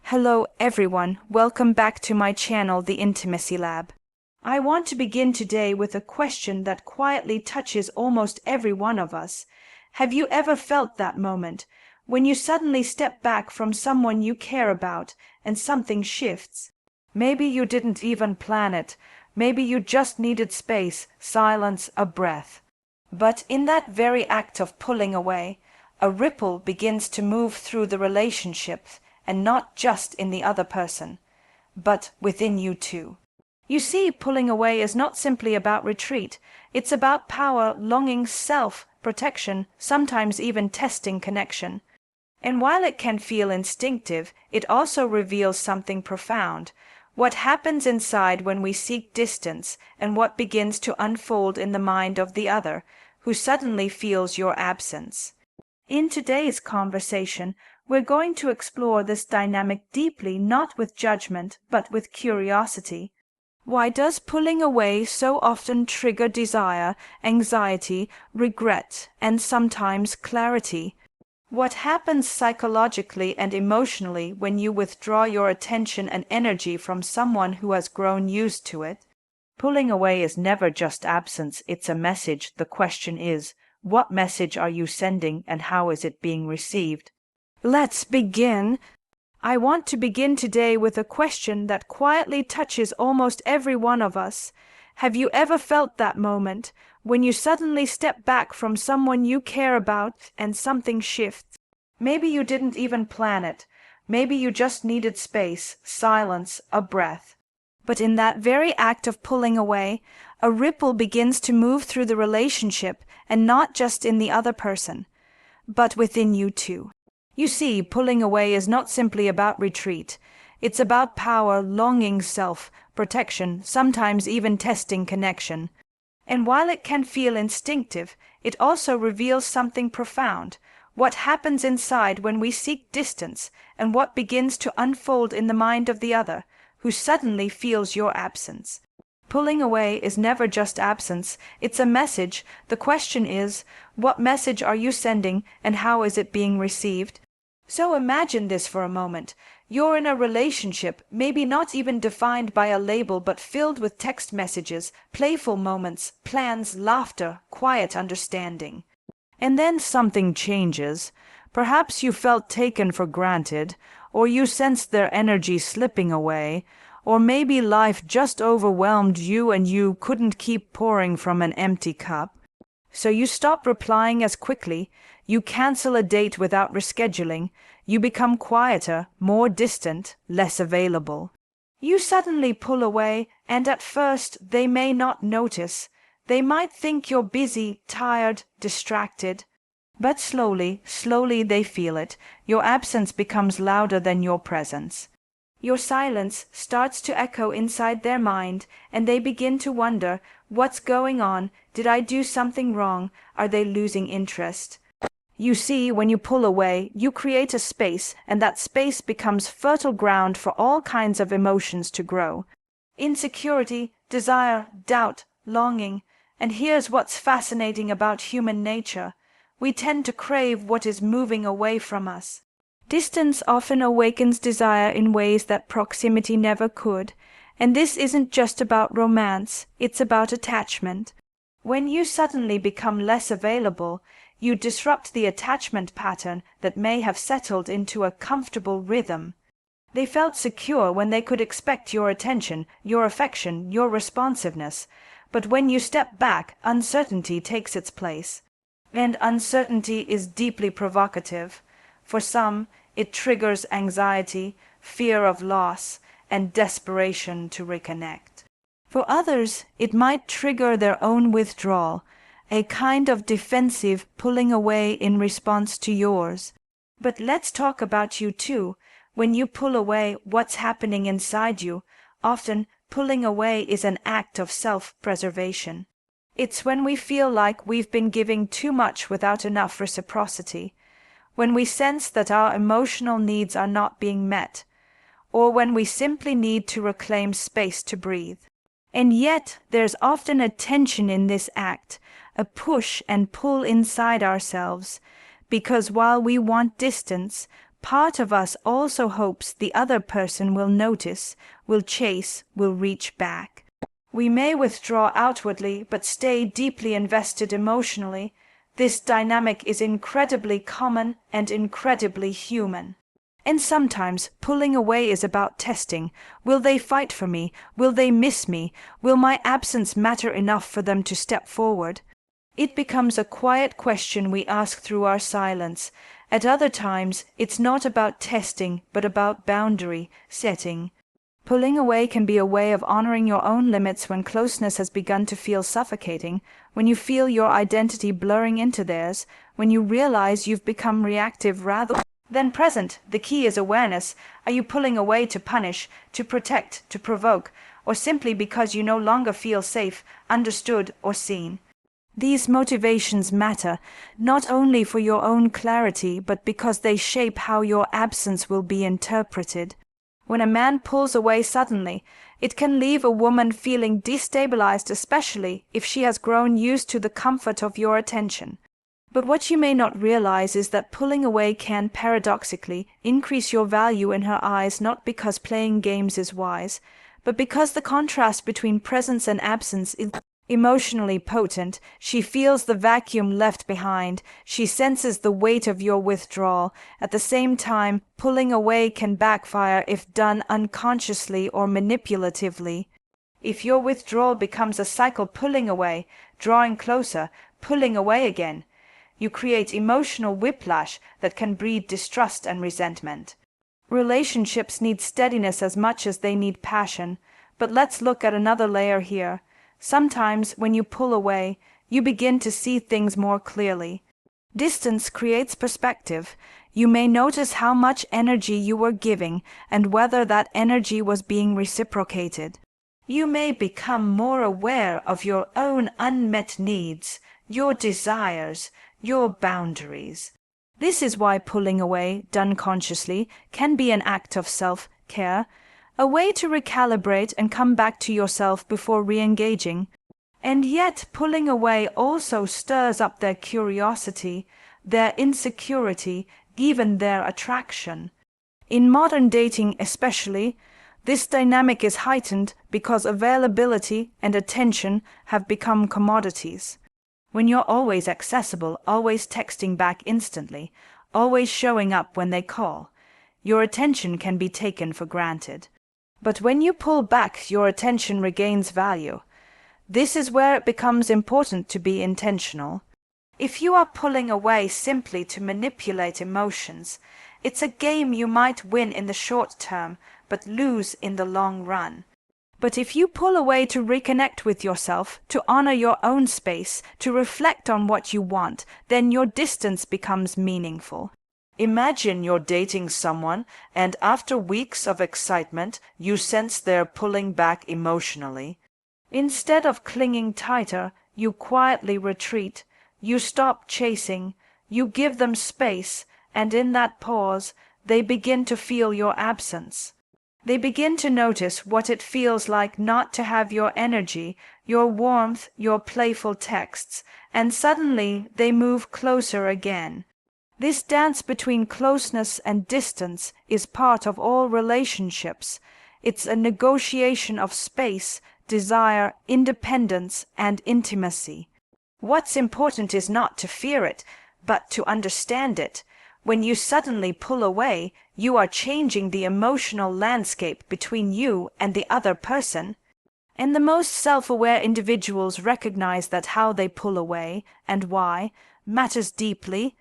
Hello everyone, welcome back to my channel, The Intimacy Lab. I want to begin today with a question that quietly touches almost every one of us. Have you ever felt that moment when you suddenly step back from someone you care about and something shifts? Maybe you didn't even plan it. Maybe you just needed space, silence, a breath. But in that very act of pulling away, a ripple begins to move through the relationship, and not just in the other person, but within you too. You see, pulling away is not simply about retreat. It's about power, longing, self-protection, sometimes even testing connection. And while it can feel instinctive, it also reveals something profound. What happens inside when we seek distance, and what begins to unfold in the mind of the other, who suddenly feels your absence. In today's conversation, we're going to explore this dynamic deeply, not with judgment, but with curiosity. Why does pulling away so often trigger desire, anxiety, regret, and sometimes clarity? What happens psychologically and emotionally when you withdraw your attention and energy from someone who has grown used to it? Pulling away is never just absence, it's a message. The question is, what message are you sending and how is it being received? Let's begin. I want to begin today with a question that quietly touches almost every one of us. Have you ever felt that moment when you suddenly step back from someone you care about and something shifts? Maybe you didn't even plan it. Maybe you just needed space, silence, a breath. But in that very act of pulling away, a ripple begins to move through the relationship, and not just in the other person, but within you too. You see, pulling away is not simply about retreat. It's about power, longing, self-protection, sometimes even testing connection. And while it can feel instinctive, it also reveals something profound. What happens inside when we seek distance, and what begins to unfold in the mind of the other, who suddenly feels your absence. Pulling away is never just absence, it's a message. The question is, what message are you sending and how is it being received? So imagine this for a moment. You're in a relationship, maybe not even defined by a label, but filled with text messages, playful moments, plans, laughter, quiet understanding. And then something changes. Perhaps you felt taken for granted, or you sensed their energy slipping away, or maybe life just overwhelmed you and you couldn't keep pouring from an empty cup. So you stop replying as quickly, you cancel a date without rescheduling, you become quieter, more distant, less available. You suddenly pull away, and at first they may not notice. They might think you're busy, tired, distracted. But slowly they feel it. Your absence becomes louder than your presence. Your silence starts to echo inside their mind, and they begin to wonder, what's going on? Did I do something wrong? Are they losing interest? You see, when you pull away, you create a space, and that space becomes fertile ground for all kinds of emotions to grow. Insecurity, desire, doubt, longing. And here's what's fascinating about human nature. We tend to crave what is moving away from us. Distance often awakens desire in ways that proximity never could, and this isn't just about romance, it's about attachment. When you suddenly become less available, you disrupt the attachment pattern that may have settled into a comfortable rhythm. They felt secure when they could expect your attention, your affection, your responsiveness, but when you step back, uncertainty takes its place. And uncertainty is deeply provocative. For some, it triggers anxiety, fear of loss, and desperation to reconnect. For others, it might trigger their own withdrawal, a kind of defensive pulling away in response to yours. But let's talk about you too. When you pull away, what's happening inside you? Often, pulling away is an act of self-preservation. It's when we feel like we've been giving too much without enough reciprocity, when we sense that our emotional needs are not being met, or when we simply need to reclaim space to breathe. And yet, there's often a tension in this act, a push and pull inside ourselves, because while we want distance, Part of us also hopes the other person will notice, will chase, will reach back. We may withdraw outwardly, but stay deeply invested emotionally. This dynamic is incredibly common and incredibly human. And sometimes pulling away is about testing. Will they fight for me? Will they miss me? Will my absence matter enough for them to step forward? It becomes a quiet question we ask through our silence. At other times, it's not about testing, but about boundary setting. Pulling away can be a way of honoring your own limits when closeness has begun to feel suffocating, when you feel your identity blurring into theirs, when you realize you've become reactive rather than present. The key is awareness. Are you pulling away to punish, to protect, to provoke, or simply because you no longer feel safe, understood, or seen? These motivations matter, not only for your own clarity, but because they shape how your absence will be interpreted. When a man pulls away suddenly, it can leave a woman feeling destabilized, especially if she has grown used to the comfort of your attention. But what you may not realize is that pulling away can, paradoxically, increase your value in her eyes, not because playing games is wise, but because the contrast between presence and absence is emotionally potent. She feels the vacuum left behind. She senses the weight of your withdrawal. At the same time, pulling away can backfire if done unconsciously or manipulatively. If your withdrawal becomes a cycle, pulling away, drawing closer, pulling away again, you create emotional whiplash that can breed distrust and resentment. Relationships need steadiness as much as they need passion. But let's look at another layer here. Sometimes when you pull away, you begin to see things more clearly. Distance creates perspective. You may notice how much energy you were giving and whether that energy was being reciprocated. You may become more aware of your own unmet needs, your desires, your boundaries. This is why pulling away, done consciously, can be an act of self-care, a way to recalibrate and come back to yourself before re-engaging. And yet pulling away also stirs up their curiosity, their insecurity, even their attraction. In modern dating especially, this dynamic is heightened because availability and attention have become commodities. When you're always accessible, always texting back instantly, always showing up when they call, your attention can be taken for granted. But when you pull back, your attention regains value. This is where it becomes important to be intentional. If you are pulling away simply to manipulate emotions, it's a game you might win in the short term, but lose in the long run. But if you pull away to reconnect with yourself, to honor your own space, to reflect on what you want, then your distance becomes meaningful. Imagine you're dating someone, and after weeks of excitement, you sense they're pulling back emotionally. Instead of clinging tighter, you quietly retreat. You stop chasing. You give them space, and in that pause, they begin to feel your absence. They begin to notice what it feels like not to have your energy, your warmth, your playful texts, and suddenly they move closer again. This dance between closeness and distance is part of all relationships. It's a negotiation of space, desire, independence, and intimacy. What's important is not to fear it, but to understand it. When you suddenly pull away, you are changing the emotional landscape between you and the other person. And the most self-aware individuals recognize that how they pull away, and why, matters deeply.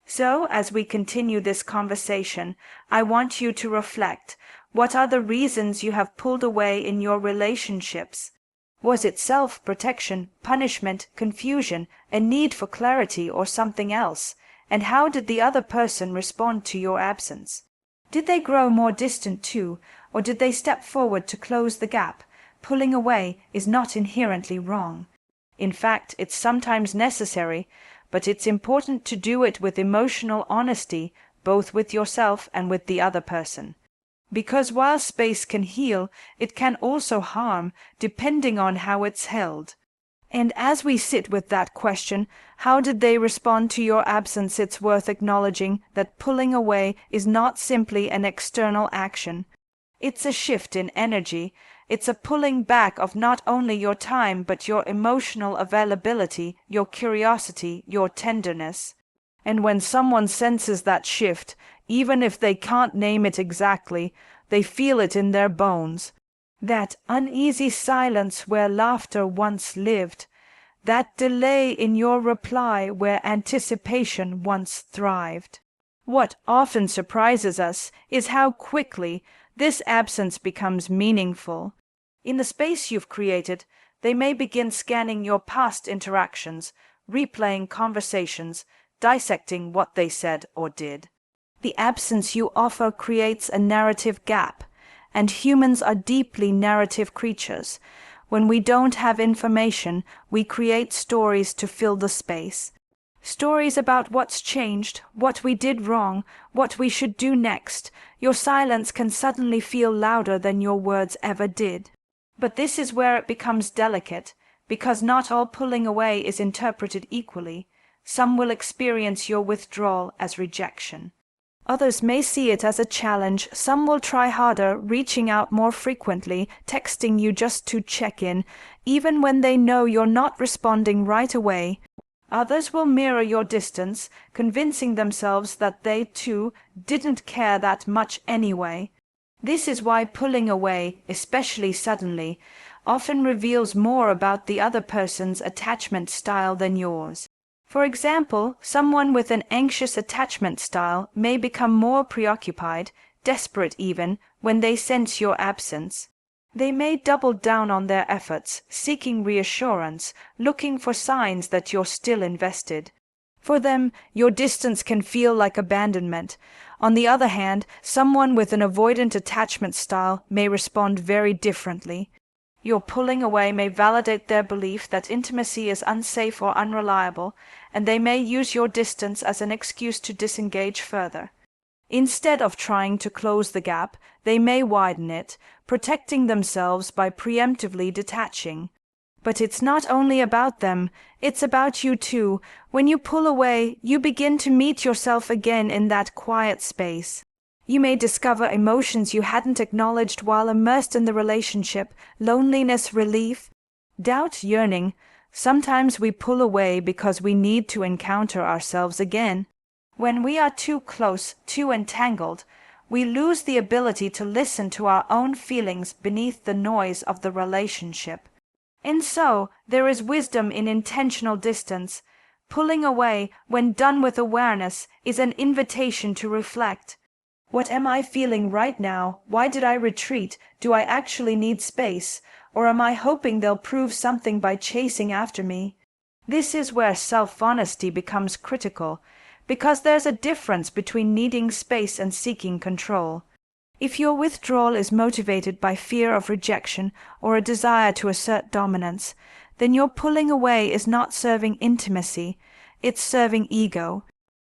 So, as we continue this conversation, I want you to reflect. What are the reasons you have pulled away in your relationships? Was it self-protection, punishment, confusion, a need for clarity, or something else? And how did the other person respond to your absence? Did they grow more distant too, or did they step forward to close the gap? Pulling away is not inherently wrong. In fact, it's sometimes necessary, but it's important to do it with emotional honesty, both with yourself and with the other person. Because while space can heal, it can also harm, depending on how it's held. And as we sit with that question, how did they respond to your absence? It's worth acknowledging that pulling away is not simply an external action. It's a shift in energy. It's a pulling back of not only your time, but your emotional availability, your curiosity, your tenderness. And when someone senses that shift, even if they can't name it exactly, they feel it in their bones. That uneasy silence where laughter once lived, that delay in your reply where anticipation once thrived. What often surprises us is how quickly this absence becomes meaningful. In the space you've created, they may begin scanning your past interactions, replaying conversations, dissecting what they said or did. The absence you offer creates a narrative gap, and humans are deeply narrative creatures. When we don't have information, we create stories to fill the space. Stories about what's changed, what we did wrong, what we should do next. Your silence can suddenly feel louder than your words ever did. But this is where it becomes delicate, because not all pulling away is interpreted equally. Some will experience your withdrawal as rejection. Others may see it as a challenge. Some will try harder, reaching out more frequently, texting you just to check in, even when they know you're not responding right away. Others will mirror your distance, convincing themselves that they, too, didn't care that much anyway. This is why pulling away, especially suddenly, often reveals more about the other person's attachment style than yours. For example, someone with an anxious attachment style may become more preoccupied, desperate even, when they sense your absence. They may double down on their efforts, seeking reassurance, looking for signs that you're still invested. For them, your distance can feel like abandonment. On the other hand, someone with an avoidant attachment style may respond very differently. Your pulling away may validate their belief that intimacy is unsafe or unreliable, and they may use your distance as an excuse to disengage further. Instead of trying to close the gap, they may widen it, protecting themselves by preemptively detaching. But it's not only about them, it's about you too. When you pull away, you begin to meet yourself again in that quiet space. You may discover emotions you hadn't acknowledged while immersed in the relationship: loneliness, relief, doubt, yearning. Sometimes we pull away because we need to encounter ourselves again. When we are too close, too entangled, we lose the ability to listen to our own feelings beneath the noise of the relationship. And so, there is wisdom in intentional distance. Pulling away, when done with awareness, is an invitation to reflect. What am I feeling right now? Why did I retreat? Do I actually need space? Or am I hoping they'll prove something by chasing after me? This is where self-honesty becomes critical, because there's a difference between needing space and seeking control. If your withdrawal is motivated by fear of rejection or a desire to assert dominance, then your pulling away is not serving intimacy, it's serving ego.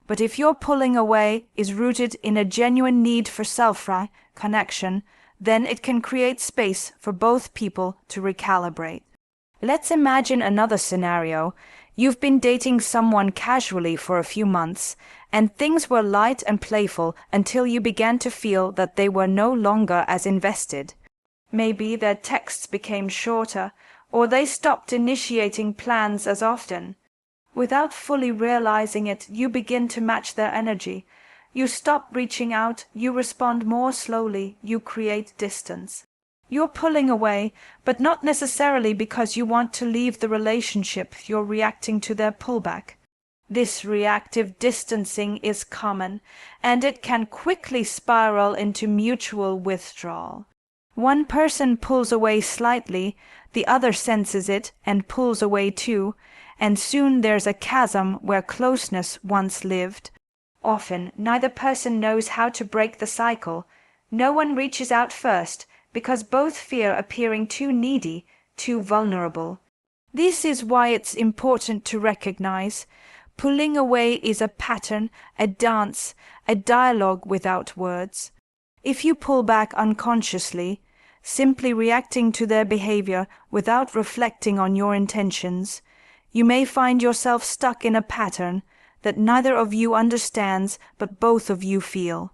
But if your pulling away is rooted in a genuine need for self-connection, then it can create space for both people to recalibrate. Let's imagine another scenario. You've been dating someone casually for a few months, and things were light and playful until you began to feel that they were no longer as invested. Maybe their texts became shorter, or they stopped initiating plans as often. Without fully realizing it, you begin to match their energy. You stop reaching out, you respond more slowly, you create distance. You're pulling away, but not necessarily because you want to leave the relationship. You're reacting to their pullback. This reactive distancing is common, and it can quickly spiral into mutual withdrawal. One person pulls away slightly, the other senses it and pulls away too, and soon there's a chasm where closeness once lived. Often, neither person knows how to break the cycle. No one reaches out first, because both fear appearing too needy, too vulnerable. This is why it's important to recognize pulling away is a pattern, a dance, a dialogue without words. If you pull back unconsciously, simply reacting to their behavior without reflecting on your intentions. You may find yourself stuck in a pattern that neither of you understands but both of you feel.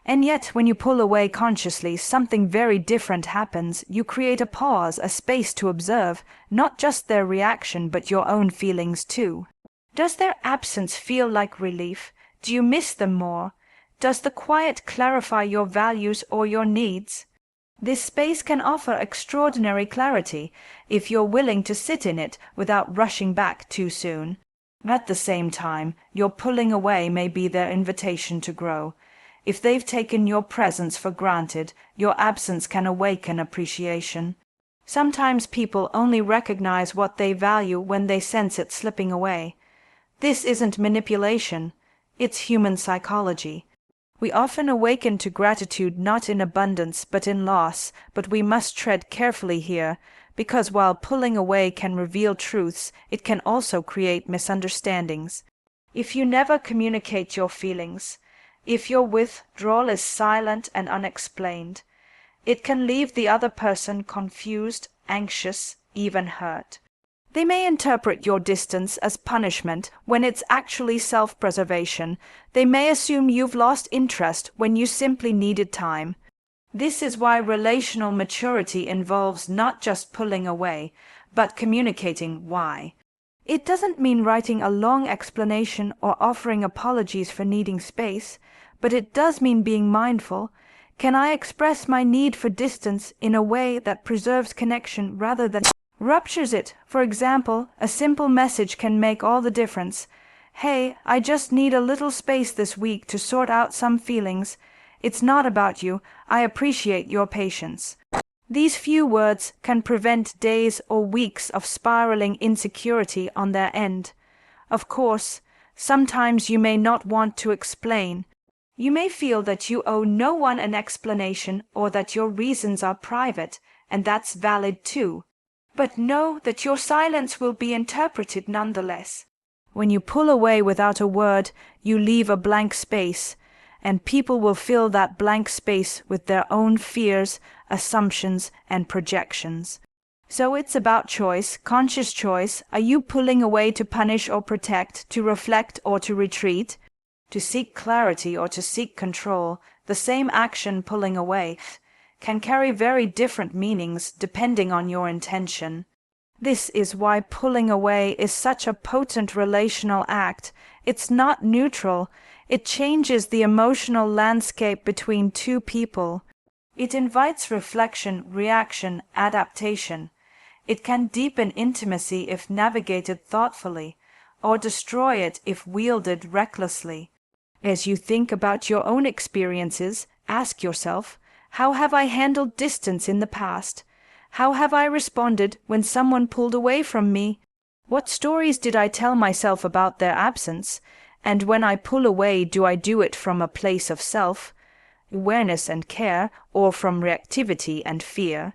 And yet, when you pull away consciously, something very different happens. You create a pause, a space to observe, not just their reaction, but your own feelings too. Does their absence feel like relief? Do you miss them more? Does the quiet clarify your values or your needs? This space can offer extraordinary clarity if you're willing to sit in it without rushing back too soon. At the same time, your pulling away may be their invitation to grow. If they've taken your presence for granted, your absence can awaken appreciation. Sometimes people only recognize what they value when they sense it slipping away. This isn't manipulation, it's human psychology. We often awaken to gratitude not in abundance but in loss, but we must tread carefully here, because while pulling away can reveal truths, it can also create misunderstandings. If you never communicate your feelings, if your withdrawal is silent and unexplained, it can leave the other person confused, anxious, even hurt. They may interpret your distance as punishment when it's actually self-preservation. They may assume you've lost interest when you simply needed time. This is why relational maturity involves not just pulling away, but communicating why. It doesn't mean writing a long explanation or offering apologies for needing space, but it does mean being mindful. Can I express my need for distance in a way that preserves connection rather than ruptures it? For example, a simple message can make all the difference. Hey, I just need a little space this week to sort out some feelings. It's not about you. I appreciate your patience. These few words can prevent days or weeks of spiraling insecurity on their end. Of course, sometimes you may not want to explain. You may feel that you owe no one an explanation or that your reasons are private, and that's valid too. But know that your silence will be interpreted nonetheless. When you pull away without a word, you leave a blank space, and people will fill that blank space with their own fears, assumptions, and projections. So it's about choice, conscious choice. Are you pulling away to punish or protect, to reflect or to retreat, to seek clarity or to seek control? The same action, pulling away, can carry very different meanings depending on your intention. This is why pulling away is such a potent relational act. It's not neutral. It changes the emotional landscape between two people. It invites reflection, reaction, adaptation. It can deepen intimacy if navigated thoughtfully, or destroy it if wielded recklessly. As you think about your own experiences, ask yourself, how have I handled distance in the past? How have I responded when someone pulled away from me? What stories did I tell myself about their absence? And when I pull away, do I do it from a place of self-awareness and care, or from reactivity and fear?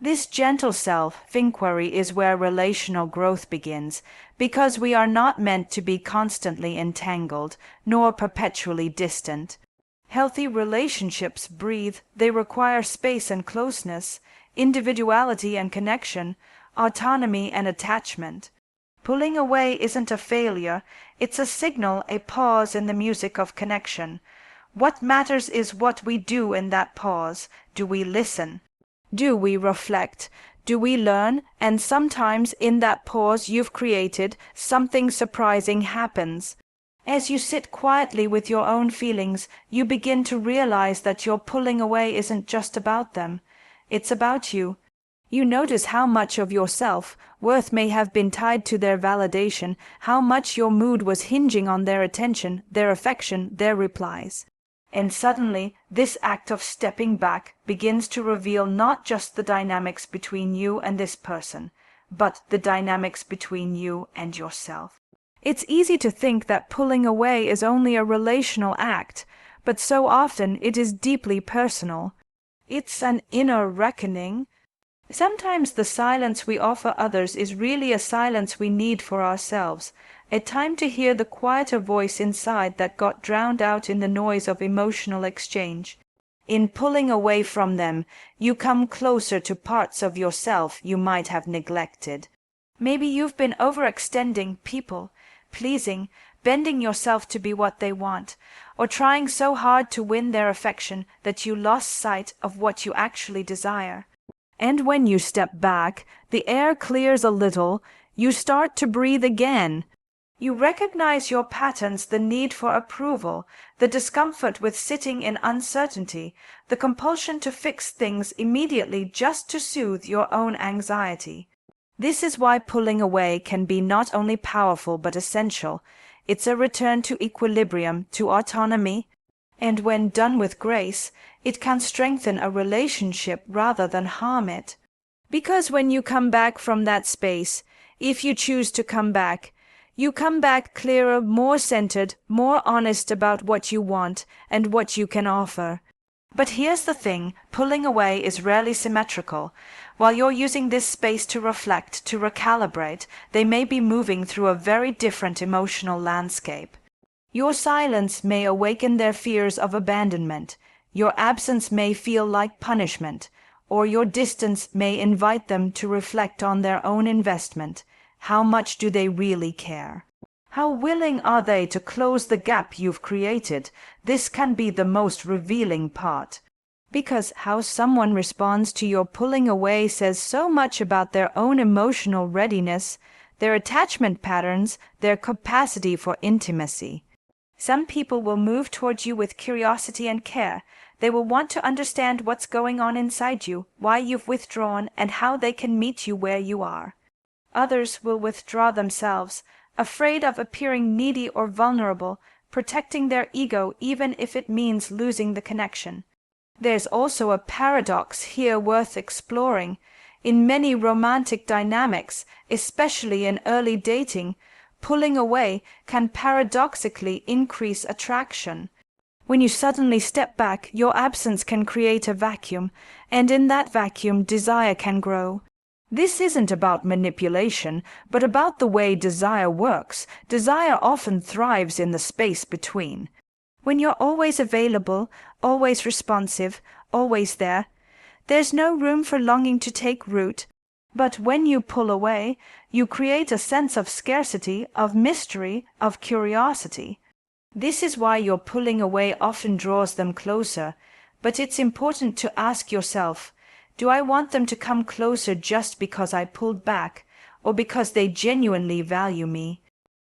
This gentle self-inquiry is where relational growth begins, because we are not meant to be constantly entangled, nor perpetually distant. Healthy relationships breathe. They require space and closeness, individuality and connection, autonomy and attachment. Pulling away isn't a failure. It's a signal, a pause in the music of connection. What matters is what we do in that pause. Do we listen? Do we reflect? Do we learn? And sometimes in that pause you've created, something surprising happens. As you sit quietly with your own feelings, you begin to realize that your pulling away isn't just about them. It's about you. You notice how much of your self-worth may have been tied to their validation, how much your mood was hinging on their attention, their affection, their replies. And suddenly, this act of stepping back begins to reveal not just the dynamics between you and this person, but the dynamics between you and yourself. It's easy to think that pulling away is only a relational act, but so often it is deeply personal. It's an inner reckoning. Sometimes the silence we offer others is really a silence we need for ourselves, a time to hear the quieter voice inside that got drowned out in the noise of emotional exchange. In pulling away from them, you come closer to parts of yourself you might have neglected. Maybe you've been overextending people, pleasing, bending yourself to be what they want, or trying so hard to win their affection that you lost sight of what you actually desire. And when you step back, the air clears a little, you start to breathe again. You recognize your patterns, the need for approval, the discomfort with sitting in uncertainty, the compulsion to fix things immediately just to soothe your own anxiety. This is why pulling away can be not only powerful but essential. It's a return to equilibrium, to autonomy, and when done with grace, it can strengthen a relationship rather than harm it. Because when you come back from that space, if you choose to come back, you come back clearer, more centered, more honest about what you want and what you can offer. But here's the thing, pulling away is rarely symmetrical. While you're using this space to reflect, to recalibrate, they may be moving through a very different emotional landscape. Your silence may awaken their fears of abandonment, your absence may feel like punishment, or your distance may invite them to reflect on their own investment. How much do they really care? How willing are they to close the gap you've created? This can be the most revealing part. Because how someone responds to your pulling away says so much about their own emotional readiness, their attachment patterns, their capacity for intimacy. Some people will move towards you with curiosity and care. They will want to understand what's going on inside you, why you've withdrawn, and how they can meet you where you are. Others will withdraw themselves, afraid of appearing needy or vulnerable, protecting their ego even if it means losing the connection. There's also a paradox here worth exploring. In many romantic dynamics, especially in early dating, pulling away can paradoxically increase attraction. When you suddenly step back, your absence can create a vacuum, and in that vacuum desire can grow. This isn't about manipulation, but about the way desire works. Desire often thrives in the space between. When you're always available, always responsive, always there, there's no room for longing to take root. But when you pull away, you create a sense of scarcity, of mystery, of curiosity. This is why your pulling away often draws them closer. But it's important to ask yourself, do I want them to come closer just because I pulled back, or because they genuinely value me?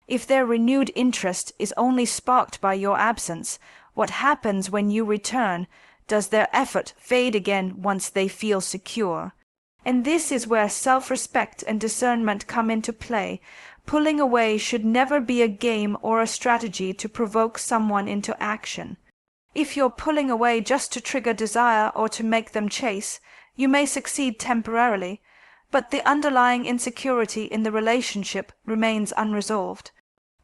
If their renewed interest is only sparked by your absence, what happens when you return? Does their effort fade again once they feel secure? And this is where self-respect and discernment come into play. Pulling away should never be a game or a strategy to provoke someone into action. If you're pulling away just to trigger desire or to make them chase, you may succeed temporarily, but the underlying insecurity in the relationship remains unresolved.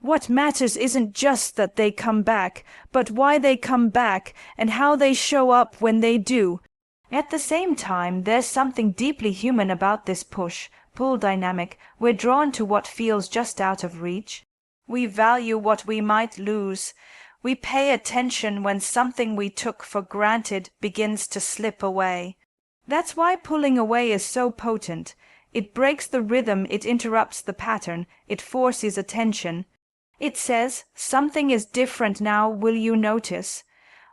What matters isn't just that they come back, but why they come back and how they show up when they do. At the same time, there's something deeply human about this push-pull dynamic. We're drawn to what feels just out of reach. We value what we might lose. We pay attention when something we took for granted begins to slip away. That's why pulling away is so potent. It breaks the rhythm, it interrupts the pattern, it forces attention. It says, something is different now, will you notice?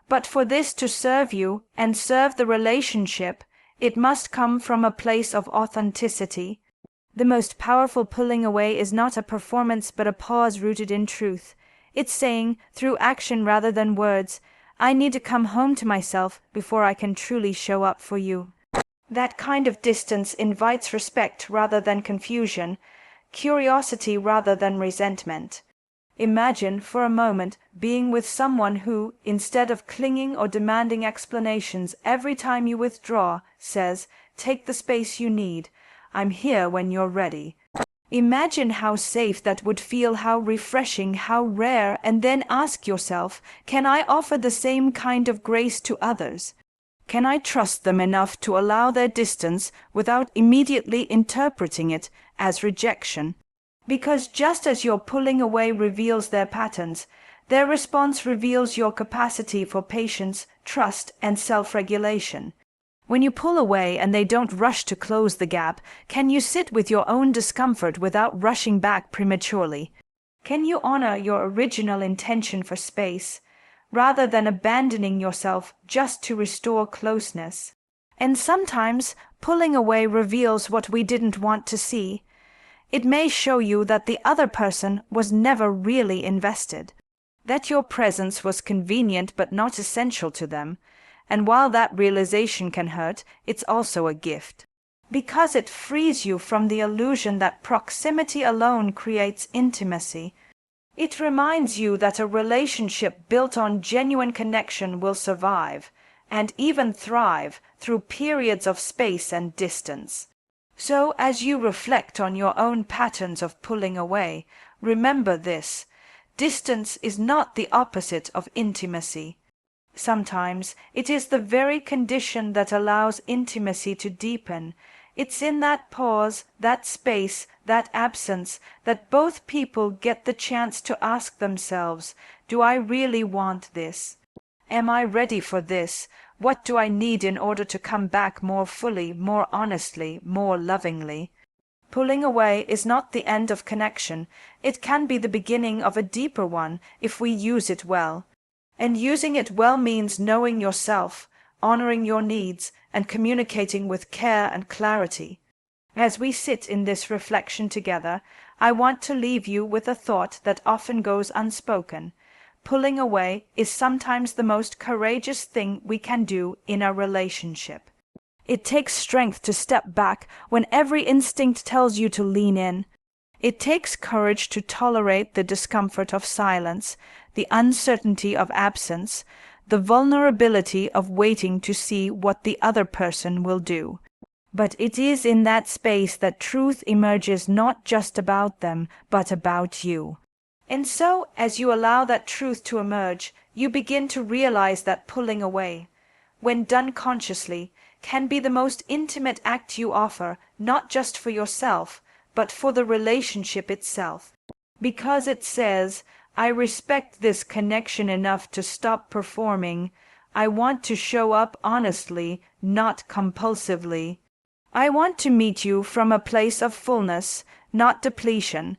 But for this to serve you and serve the relationship, it must come from a place of authenticity. The most powerful pulling away is not a performance but a pause rooted in truth. It's saying, through action rather than words, I need to come home to myself before I can truly show up for you. That kind of distance invites respect rather than confusion, curiosity rather than resentment. Imagine, for a moment, being with someone who, instead of clinging or demanding explanations every time you withdraw, says, take the space you need. I'm here when you're ready. Imagine how safe that would feel, how refreshing, how rare, and then ask yourself, can I offer the same kind of grace to others? Can I trust them enough to allow their distance without immediately interpreting it as rejection? Because just as your pulling away reveals their patterns, Their response reveals your capacity for patience, trust, and self-regulation. When you pull away and they don't rush to close the gap, can you sit with your own discomfort without rushing back prematurely? Can you honor your original intention for space, rather than abandoning yourself just to restore closeness? And sometimes pulling away reveals what we didn't want to see. It may show you that the other person was never really invested, that your presence was convenient but not essential to them, and while that realization can hurt, it's also a gift, because it frees you from the illusion that proximity alone creates intimacy. It reminds you that a relationship built on genuine connection will survive, and even thrive, through periods of space and distance. So, as you reflect on your own patterns of pulling away, remember this: distance is not the opposite of intimacy. Sometimes it is the very condition that allows intimacy to deepen. It's in that pause, that space, that absence, that both people get the chance to ask themselves, do I really want this? Am I ready for this? What do I need in order to come back more fully, more honestly, more lovingly? Pulling away is not the end of connection. It can be the beginning of a deeper one if we use it well. And using it well means knowing yourself, honoring your needs, and communicating with care and clarity. As we sit in this reflection together, I want to leave you with a thought that often goes unspoken. Pulling away is sometimes the most courageous thing we can do in a relationship. It takes strength to step back when every instinct tells you to lean in. It takes courage to tolerate the discomfort of silence, the uncertainty of absence, the vulnerability of waiting to see what the other person will do. But it is in that space that truth emerges, not just about them, but about you. And so, as you allow that truth to emerge, you begin to realize that pulling away, when done consciously, can be the most intimate act you offer, not just for yourself, but for the relationship itself. Because it says, I respect this connection enough to stop performing. I want to show up honestly, not compulsively. I want to meet you from a place of fullness, not depletion.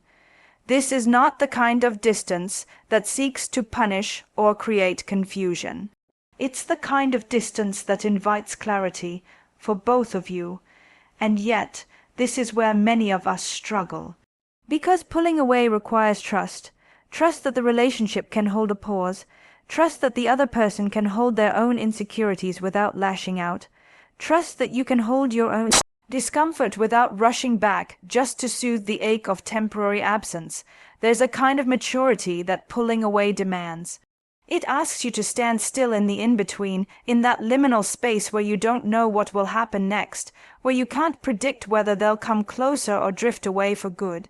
This is not the kind of distance that seeks to punish or create confusion. It's the kind of distance that invites clarity for both of you. And yet, this is where many of us struggle. Because pulling away requires trust. Trust that the relationship can hold a pause. Trust that the other person can hold their own insecurities without lashing out. Trust that you can hold your own discomfort without rushing back just to soothe the ache of temporary absence. There's a kind of maturity that pulling away demands. It asks you to stand still in the in-between, in that liminal space where you don't know what will happen next, where you can't predict whether they'll come closer or drift away for good.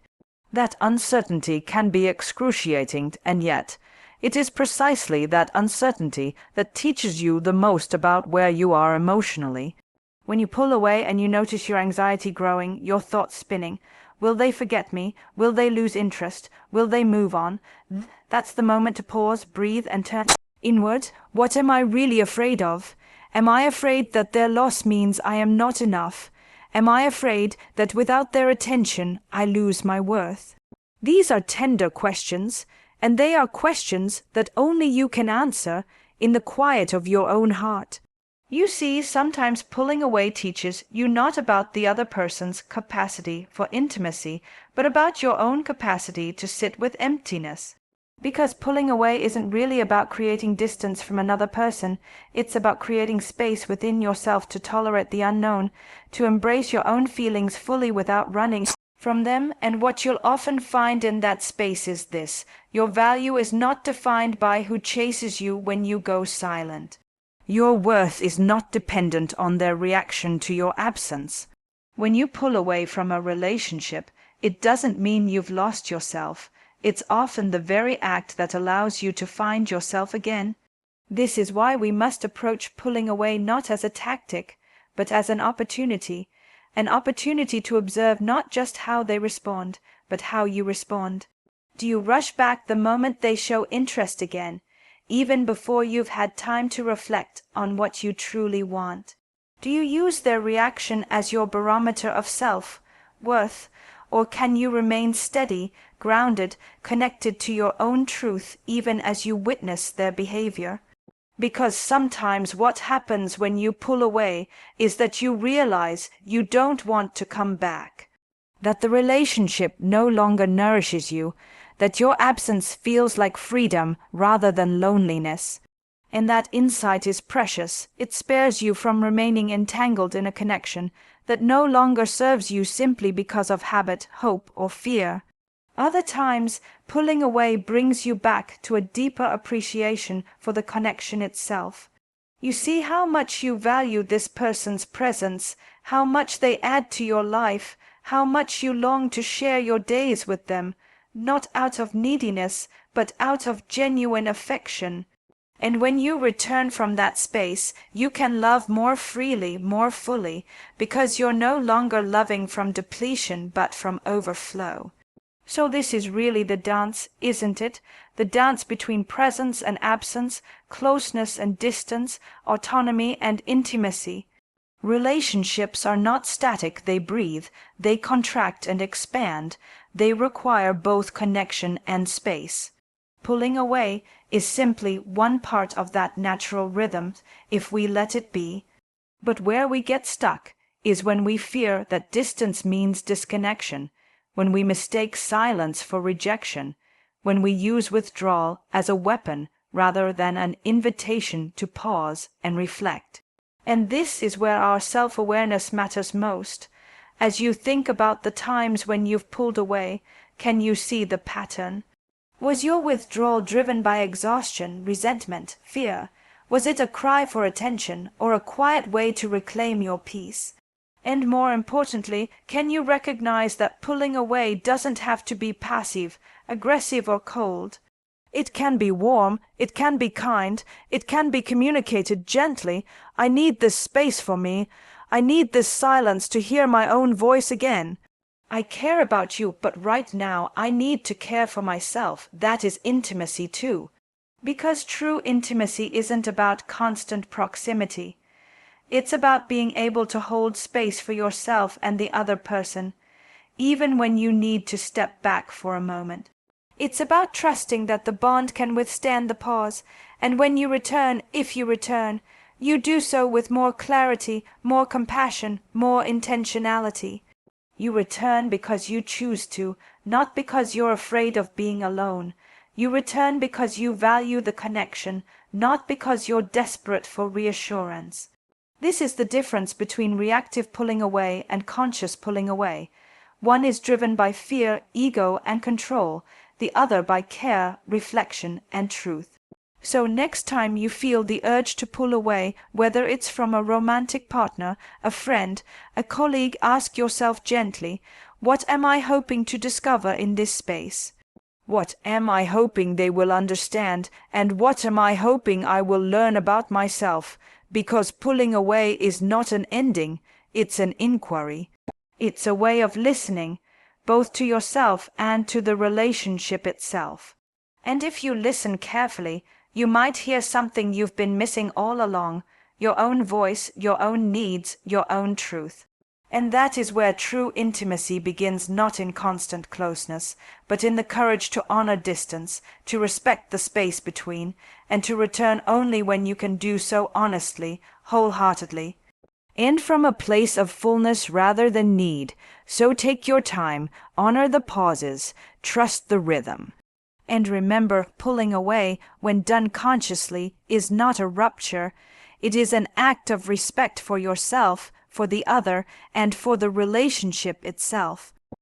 That uncertainty can be excruciating, and yet it is precisely that uncertainty that teaches you the most about where you are emotionally. When you pull away and you notice your anxiety growing, your thoughts spinning, will they forget me? Will they lose interest? Will they move on? That's the moment to pause, breathe, and turn inward. What am I really afraid of? Am I afraid that their loss means I am not enough? Am I afraid that without their attention I lose my worth? These are tender questions, and they are questions that only you can answer in the quiet of your own heart. You see, sometimes pulling away teaches you not about the other person's capacity for intimacy, but about your own capacity to sit with emptiness. Because pulling away isn't really about creating distance from another person, it's about creating space within yourself to tolerate the unknown, to embrace your own feelings fully without running from them. And what you'll often find in that space is this: your value is not defined by who chases you when you go silent. Your worth is not dependent on their reaction to your absence. When you pull away from a relationship, it doesn't mean you've lost yourself. It's often the very act that allows you to find yourself again. This is why we must approach pulling away not as a tactic, but as an opportunity to observe not just how they respond, but how you respond. Do you rush back the moment they show interest again, even before you've had time to reflect on what you truly want? Do you use their reaction as your barometer of self-worth, or can you remain steady, grounded, connected to your own truth even as you witness their behavior? Because sometimes what happens when you pull away is that you realize you don't want to come back, that the relationship no longer nourishes you, that your absence feels like freedom rather than loneliness. And that insight is precious. It spares you from remaining entangled in a connection that no longer serves you simply because of habit, hope, or fear. Other times, pulling away brings you back to a deeper appreciation for the connection itself. You see how much you value this person's presence, how much they add to your life, how much you long to share your days with them, not out of neediness, but out of genuine affection. And when you return from that space, you can love more freely, more fully, because you're no longer loving from depletion, but from overflow. So this is really the dance, isn't it? The dance between presence and absence, closeness and distance, autonomy and intimacy. Relationships are not static, they breathe, they contract and expand, they require both connection and space. Pulling away is simply one part of that natural rhythm if we let it be. But where we get stuck is when we fear that distance means disconnection, when we mistake silence for rejection, when we use withdrawal as a weapon rather than an invitation to pause and reflect. And this is where our self-awareness matters most. As you think about the times when you've pulled away, can you see the pattern? Was your withdrawal driven by exhaustion, resentment, fear? Was it a cry for attention or a quiet way to reclaim your peace? And more importantly, can you recognize that pulling away doesn't have to be passive, aggressive, or cold? It can be warm, it can be kind, it can be communicated gently. I need this space for me. I need this silence to hear my own voice again. I care about you, but right now I need to care for myself. That is intimacy too. Because true intimacy isn't about constant proximity. It's about being able to hold space for yourself and the other person, even when you need to step back for a moment. It's about trusting that the bond can withstand the pause, and when you return, if you return, you do so with more clarity, more compassion, more intentionality. You return because you choose to, not because you're afraid of being alone. You return because you value the connection, not because you're desperate for reassurance. This is the difference between reactive pulling away and conscious pulling away. One is driven by fear, ego, and control, the other by care, reflection, and truth. So next time you feel the urge to pull away, whether it's from a romantic partner, a friend, a colleague, ask yourself gently, what am I hoping to discover in this space? What am I hoping they will understand, and what am I hoping I will learn about myself? Because pulling away is not an ending, it's an inquiry. It's a way of listening, both to yourself and to the relationship itself. And if you listen carefully, you might hear something you've been missing all along, your own voice, your own needs, your own truth. And that is where true intimacy begins, not in constant closeness, but in the courage to honor distance, to respect the space between, and to return only when you can do so honestly, wholeheartedly, and from a place of fullness rather than need. So take your time, honor the pauses, trust the rhythm. And remember, pulling away, when done consciously, is not a rupture. It is an act of respect for yourself, for the other, and for the relationship itself.